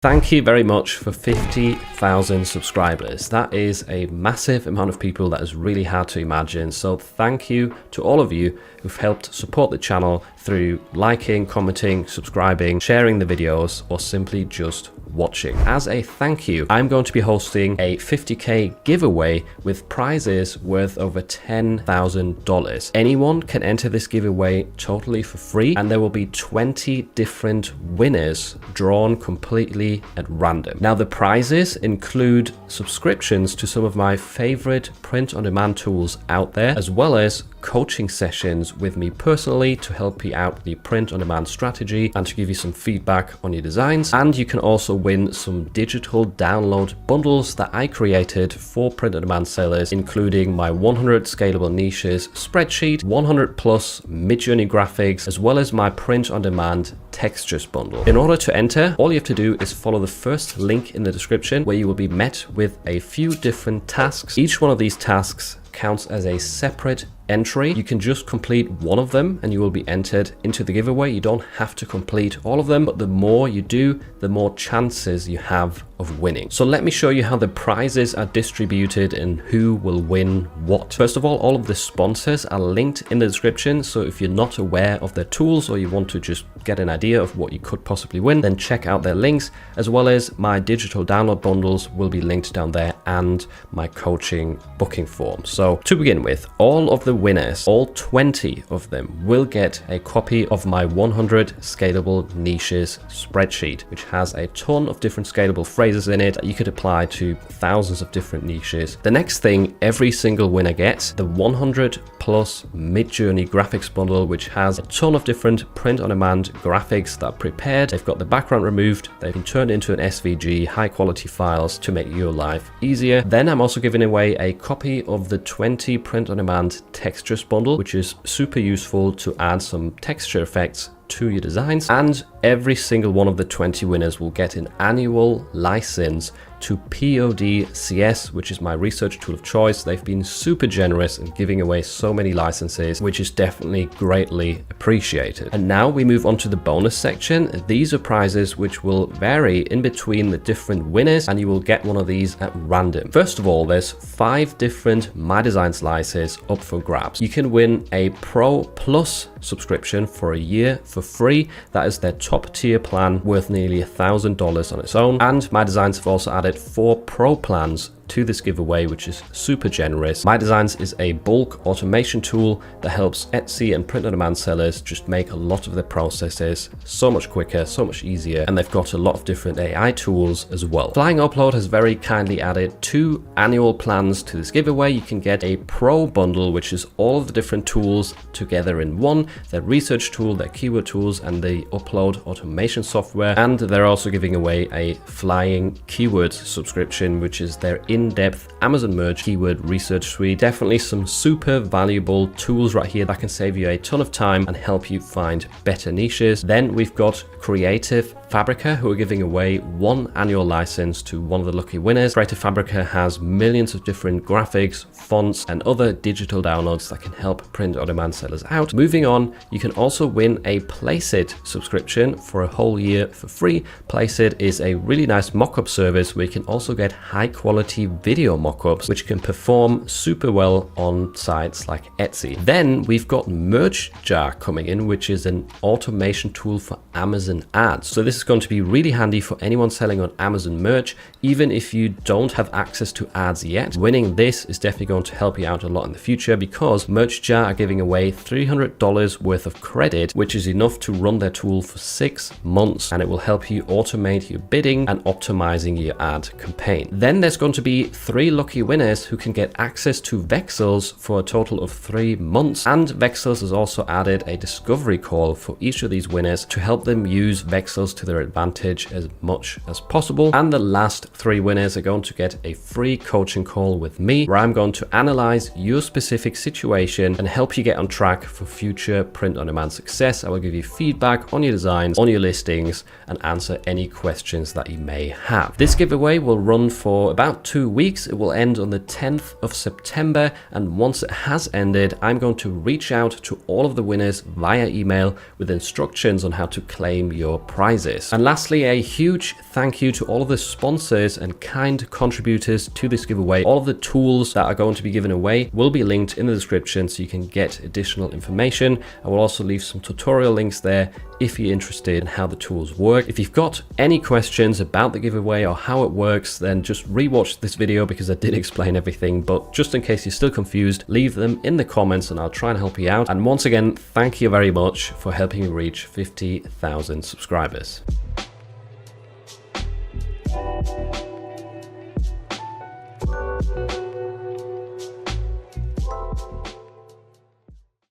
Thank you very much for 50,000 subscribers. That is a massive amount of people that is really hard to imagine. So thank you to all of you who've helped support the channel through liking, commenting, subscribing, sharing the videos, or simply just watching. As a thank you, I'm going to be hosting a 50k giveaway with prizes worth over $10,000. Anyone can enter this giveaway totally for free, and there will be 20 different winners drawn completely at random. Now, the prizes include subscriptions to some of my favorite print-on-demand tools out there, as well as coaching sessions with me personally to help you out the print-on-demand strategy and to give you some feedback on your designs. And you can also win some digital download bundles that I created for print-on-demand sellers, including my 100 Scalable Niches spreadsheet, 100 plus Midjourney graphics, as well as my print-on-demand textures bundle. In order to enter, all you have to do is follow the first link in the description, where you will be met with a few different tasks. Each one of these tasks counts as a separate entry. You can just complete one of them and you will be entered into the giveaway. You don't have to complete all of them, but the more you do, the more chances you have of winning. So let me show you how the prizes are distributed and who will win what. First of all of the sponsors are linked in the description. So if you're not aware of their tools or you want to just get an idea of what you could possibly win, then check out their links, as well as my digital download bundles will be linked down there and my coaching booking form. So to begin with, all of the winners, all 20 of them, will get a copy of my 100 Scalable Niches spreadsheet, which has a ton of different scalable phrases in it that you could apply to thousands of different niches. The next thing every single winner gets, the 100 plus Midjourney Graphics Bundle, which has a ton of different print-on-demand graphics that are prepared. They've got the background removed, they've been turned into an SVG, high quality files to make your life easier. Then I'm also giving away a copy of the 20 print-on-demand textures bundle, which is super useful to add some texture effects to your designs. And every single one of the 20 winners will get an annual license to POD/CS, which is my research tool of choice. They've been super generous in giving away so many licenses, which is definitely greatly appreciated. And now we move on to the bonus section. These are prizes which will vary in between the different winners, and you will get one of these at random. First of all, there's 5 different My Designs slices up for grabs. You can win a Pro Plus subscription for a year for free. That is their top tier plan, worth nearly $1,000 on its own. And My Designs have also added 4 Pro plans to this giveaway, which is super generous. My Designs is a bulk automation tool that helps Etsy and print-on-demand sellers just make a lot of their processes so much quicker, so much easier, and they've got a lot of different AI tools as well. Flying Upload has very kindly added 2 annual plans to this giveaway. You can get a Pro bundle, which is all of the different tools together in one, their research tool, their keyword tools, and the upload automation software. And they're also giving away a Flying Keywords subscription, which is their in-depth Amazon merge keyword research suite. Definitely some super valuable tools right here that can save you a ton of time and help you find better niches. Then we've got Creative Fabrica, who are giving away 1 annual license to one of the lucky winners. Creative Fabrica has millions of different graphics, fonts, and other digital downloads that can help print-on-demand sellers out. Moving on, you can also win a Placeit subscription for a whole year for free. Placeit is a really nice mockup service where you can also get high-quality video mockups, which can perform super well on sites like Etsy. Then we've got Merch Jar coming in, which is an automation tool for Amazon ads. So this is going to be really handy for anyone selling on Amazon merch. Even if you don't have access to ads yet, winning this is definitely going to help you out a lot in the future, because Merch Jar are giving away $300 worth of credit, which is enough to run their tool for 6 months, and it will help you automate your bidding and optimizing your ad campaign. Then there's going to be 3 lucky winners who can get access to Vexels for a total of 3 months. And Vexels has also added a discovery call for each of these winners to help them use Vexels to their advantage as much as possible. And the last 3 winners are going to get a free coaching call with me, where I'm going to analyze your specific situation and help you get on track for future print-on-demand success. I will give you feedback on your designs, on your listings, and answer any questions that you may have. This giveaway giveaway will run for about 2 weeks. It will end on the 10th of September, and once it has ended, I'm going to reach out to all of the winners via email with instructions on how to claim your prizes. And lastly, a huge thank you to all of the sponsors and kind contributors to this giveaway. All of the tools that are going to be given away will be linked in the description so you can get additional information. I will also leave some tutorial links there if you're interested in how the tools work. If you've got any questions about the giveaway or how it works, then just rewatch this video because I did explain everything, but just in case you're still confused, leave them in the comments and I'll try and help you out. And once again, thank you very much for helping me reach 50,000 subscribers.